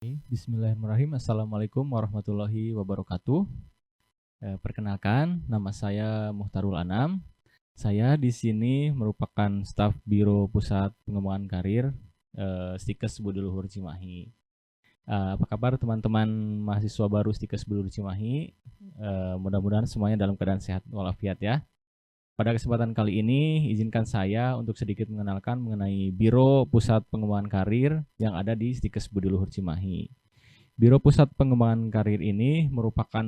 Bismillahirrahmanirrahim. Assalamualaikum warahmatullahi wabarakatuh. Perkenalkan, nama saya Muhtarul Anam. Saya di sini merupakan staf Biro Pusat Pengembangan Karir Stikes Budi Luhur Cimahi. Apa kabar teman-teman mahasiswa baru Stikes Budi Luhur Cimahi? Mudah-mudahan semuanya dalam keadaan sehat walafiat ya. Pada kesempatan kali ini, izinkan saya untuk sedikit mengenalkan mengenai Biro Pusat Pengembangan Karir yang ada di Stikes Budi Luhur Cimahi. Biro Pusat Pengembangan Karir ini merupakan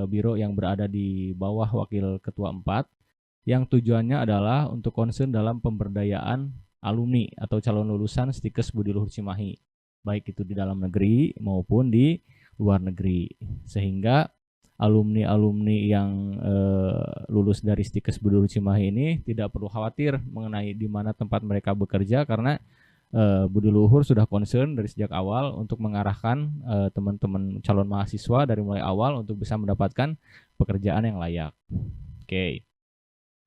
biro yang berada di bawah Wakil Ketua 4 yang tujuannya adalah untuk concern dalam pemberdayaan alumni atau calon lulusan Stikes Budi Luhur Cimahi, baik itu di dalam negeri maupun di luar negeri, sehingga alumni-alumni yang lulus dari Stikes Budi Luhur Cimahi ini tidak perlu khawatir mengenai di mana tempat mereka bekerja, karena Budi Luhur sudah concern dari sejak awal untuk mengarahkan teman-teman calon mahasiswa dari mulai awal untuk bisa mendapatkan pekerjaan yang layak. Oke,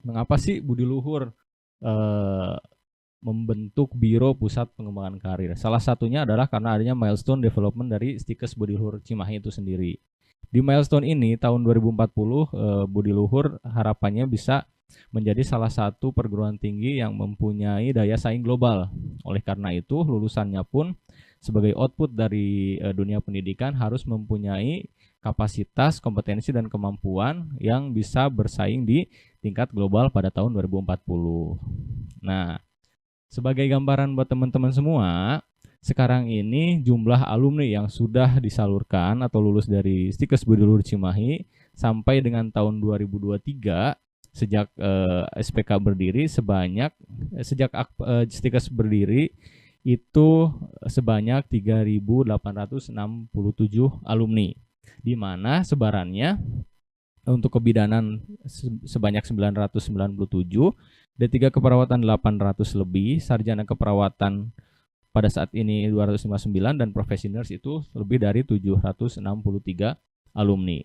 mengapa sih Budi Luhur membentuk Biro Pusat Pengembangan Karir? Salah satunya adalah karena adanya milestone development dari Stikes Budi Luhur Cimahi itu sendiri. Di milestone ini tahun 2040 Budi Luhur harapannya bisa menjadi salah satu perguruan tinggi yang mempunyai daya saing global. Oleh karena itu, lulusannya pun sebagai output dari dunia pendidikan harus mempunyai kapasitas, kompetensi, dan kemampuan yang bisa bersaing di tingkat global pada tahun 2040. Nah, sebagai gambaran buat teman-teman semua, sekarang ini jumlah alumni yang sudah disalurkan atau lulus dari Stikes Budi Luhur Cimahi sampai dengan tahun 2023 sejak SPK berdiri sejak Stikes berdiri itu sebanyak 3.867 alumni, di mana sebarannya untuk kebidanan sebanyak 997, D3 keperawatan 800 lebih, sarjana keperawatan pada saat ini 259, dan profesi nurse itu lebih dari 763 alumni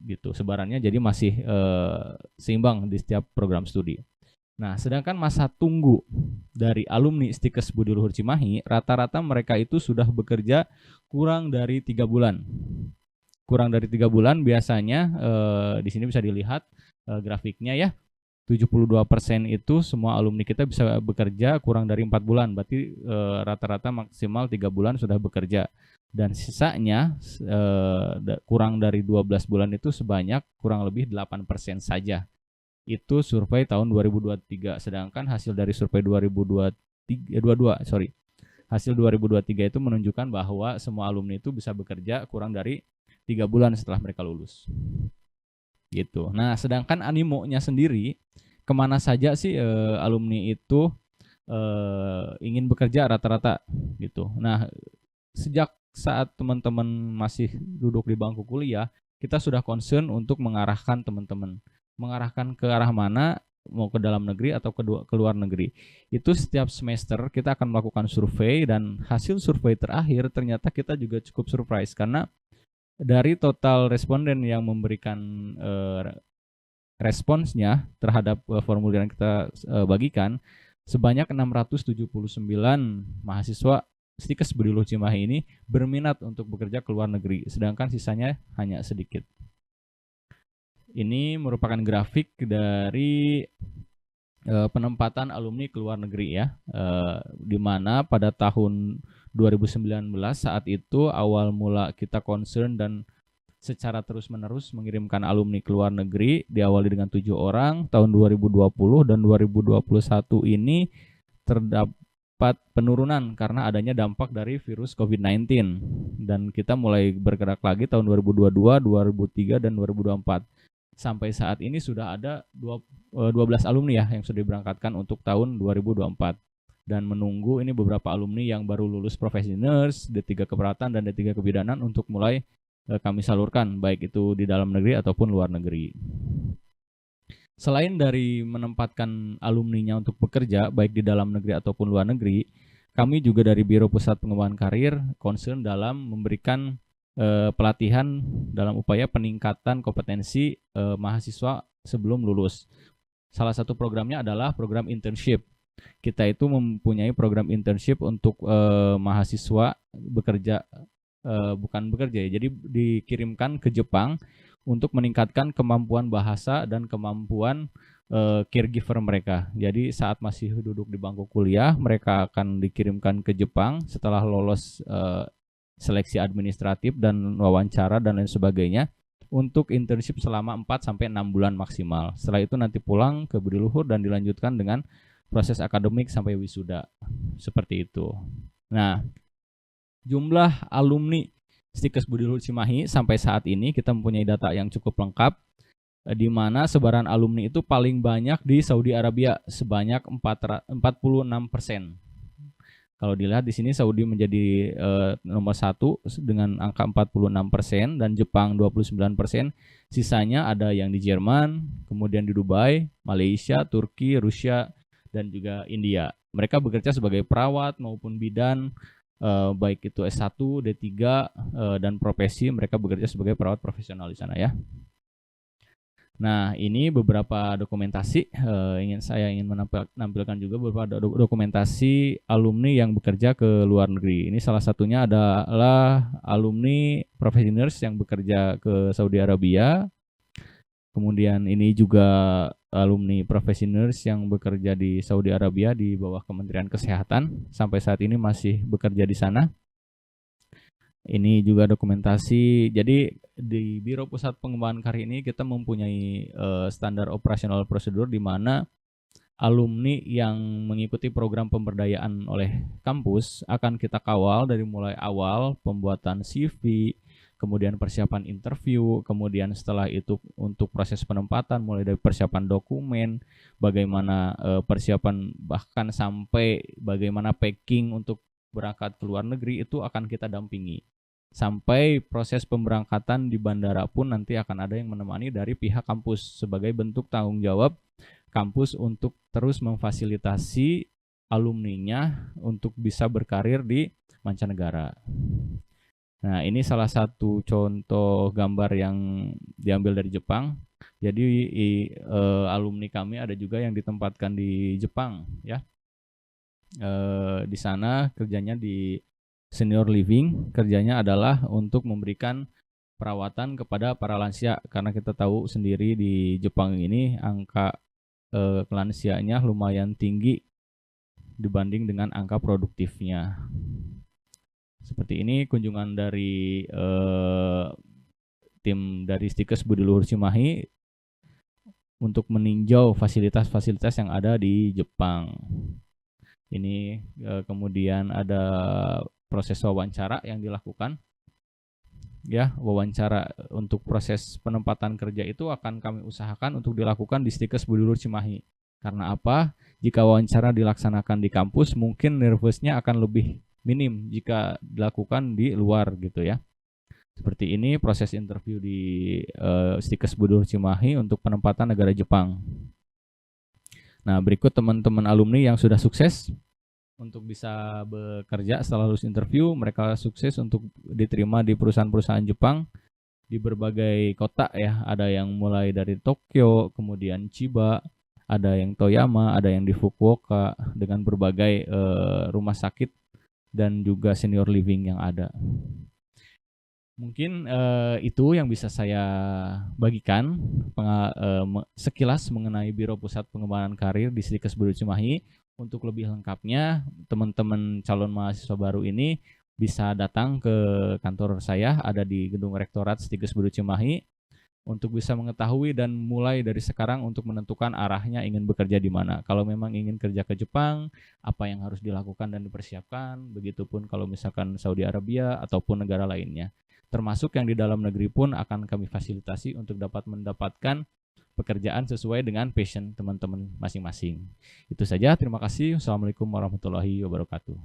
gitu sebarannya, jadi masih seimbang di setiap program studi. Nah, sedangkan masa tunggu dari alumni Stikes Budi Luhur Cimahi, rata-rata mereka itu sudah bekerja kurang dari 3 bulan. Kurang dari 3 bulan biasanya di sini bisa dilihat grafiknya ya. 72% itu semua alumni kita bisa bekerja kurang dari 4 bulan, berarti rata-rata maksimal 3 bulan sudah bekerja. Dan sisanya kurang dari 12 bulan itu sebanyak kurang lebih 8% saja. Itu survei tahun 2023, sedangkan hasil dari survei 2022, hasil 2023 itu menunjukkan bahwa semua alumni itu bisa bekerja kurang dari 3 bulan setelah mereka lulus. Gitu. Nah, sedangkan animonya sendiri, kemana saja sih alumni itu ingin bekerja rata-rata gitu. Nah, sejak saat teman-teman masih duduk di bangku kuliah, kita sudah concern untuk mengarahkan teman-teman. Mengarahkan ke arah mana, mau ke dalam negeri atau ke luar negeri. Itu setiap semester kita akan melakukan survei, dan hasil survei terakhir ternyata kita juga cukup surprise, karena dari total responden yang memberikan responsnya terhadap formulir yang kita bagikan, sebanyak 679 mahasiswa Stikes Budi Luhur Cimahi ini berminat untuk bekerja ke luar negeri, sedangkan sisanya hanya sedikit. Ini merupakan grafik dari penempatan alumni ke luar negeri ya, di mana pada tahun 2019 saat itu awal mula kita concern dan secara terus-menerus mengirimkan alumni ke luar negeri, diawali dengan 7 orang. Tahun 2020 dan 2021 ini terdapat penurunan karena adanya dampak dari virus COVID-19, dan kita mulai bergerak lagi tahun 2022, 2003, dan 2024. Sampai saat ini sudah ada 12 alumni ya yang sudah diberangkatkan untuk tahun 2024, dan menunggu ini beberapa alumni yang baru lulus profesi nurse, D3 keperawatan, dan D3 kebidanan untuk mulai kami salurkan, baik itu di dalam negeri ataupun luar negeri. Selain dari menempatkan alumninya untuk bekerja baik di dalam negeri ataupun luar negeri, kami juga dari Biro Pusat Pengembangan Karir concern dalam memberikan pelatihan dalam upaya peningkatan kompetensi mahasiswa sebelum lulus. Salah satu programnya adalah program internship. Kita itu mempunyai program internship untuk mahasiswa bekerja bukan bekerja ya, jadi dikirimkan ke Jepang untuk meningkatkan kemampuan bahasa dan kemampuan caregiver mereka. Jadi saat masih duduk di bangku kuliah, mereka akan dikirimkan ke Jepang setelah lolos seleksi administratif dan wawancara dan lain sebagainya untuk internship selama 4 sampai 6 bulan maksimal. Setelah itu nanti pulang ke Budi Luhur dan dilanjutkan dengan proses akademik sampai wisuda. Seperti itu. Nah, jumlah alumni Stikes Budi Luhur Cimahi sampai saat ini kita mempunyai data yang cukup lengkap, di mana sebaran alumni itu paling banyak di Saudi Arabia sebanyak 46%. Kalau dilihat di sini Saudi menjadi nomor 1 dengan angka 46% dan Jepang 29%. Sisanya ada yang di Jerman, kemudian di Dubai, Malaysia, Turki, Rusia, dan juga India. Mereka bekerja sebagai perawat maupun bidan, baik itu S1, D3, dan profesi. Mereka bekerja sebagai perawat profesional di sana ya. Nah, ini beberapa dokumentasi, saya ingin menampilkan juga beberapa dokumentasi alumni yang bekerja ke luar negeri. Ini salah satunya adalah alumni Professional Nurse yang bekerja ke Saudi Arabia. Kemudian ini juga alumni Professional Nurse yang bekerja di Saudi Arabia di bawah Kementerian Kesehatan. Sampai saat ini masih bekerja di sana. Ini juga dokumentasi. Jadi di Biro Pusat Pengembangan Karir ini kita mempunyai standar operasional prosedur di mana alumni yang mengikuti program pemberdayaan oleh kampus akan kita kawal dari mulai awal pembuatan CV, kemudian persiapan interview, kemudian setelah itu untuk proses penempatan mulai dari persiapan dokumen, bagaimana persiapan bahkan sampai bagaimana packing untuk berangkat ke luar negeri itu akan kita dampingi. Sampai proses pemberangkatan di bandara pun nanti akan ada yang menemani dari pihak kampus sebagai bentuk tanggung jawab kampus untuk terus memfasilitasi alumninya untuk bisa berkarir di mancanegara. Nah, ini salah satu contoh gambar yang diambil dari Jepang. Jadi alumni kami ada juga yang ditempatkan di Jepang ya. Di sana kerjanya di senior living, kerjanya adalah untuk memberikan perawatan kepada para lansia, karena kita tahu sendiri di Jepang ini angka kelansianya lumayan tinggi dibanding dengan angka produktifnya. Seperti ini kunjungan dari tim dari Stikes Budi Luhur Cimahi untuk meninjau fasilitas-fasilitas yang ada di Jepang. Ini kemudian ada proses wawancara yang dilakukan ya. Wawancara untuk proses penempatan kerja itu akan kami usahakan untuk dilakukan di Stikes Budi Luhur Cimahi. Karena apa? Jika wawancara dilaksanakan di kampus mungkin nervousnya akan lebih minim jika dilakukan di luar gitu ya. Seperti ini proses interview di Stikes Budi Luhur Cimahi untuk penempatan negara Jepang. Nah, berikut teman-teman alumni yang sudah sukses untuk bisa bekerja setelah lulus interview. Mereka sukses untuk diterima di perusahaan-perusahaan Jepang di berbagai kota ya. Ada yang mulai dari Tokyo, kemudian Chiba, ada yang Toyama, ada yang di Fukuoka, dengan berbagai rumah sakit dan juga senior living yang ada. Mungkin itu yang bisa saya bagikan sekilas mengenai Biro Pusat Pengembangan Karir di Stikes Budi Luhur Cimahi. Untuk lebih lengkapnya, teman-teman calon mahasiswa baru ini bisa datang ke kantor saya, ada di Gedung Rektorat Stikes Budi Luhur Cimahi, untuk bisa mengetahui dan mulai dari sekarang untuk menentukan arahnya ingin bekerja di mana. Kalau memang ingin kerja ke Jepang, apa yang harus dilakukan dan dipersiapkan, begitupun kalau misalkan Saudi Arabia ataupun negara lainnya. Termasuk yang di dalam negeri pun akan kami fasilitasi untuk dapat mendapatkan pekerjaan sesuai dengan passion teman-teman masing-masing. Itu saja, terima kasih. Wassalamualaikum warahmatullahi wabarakatuh.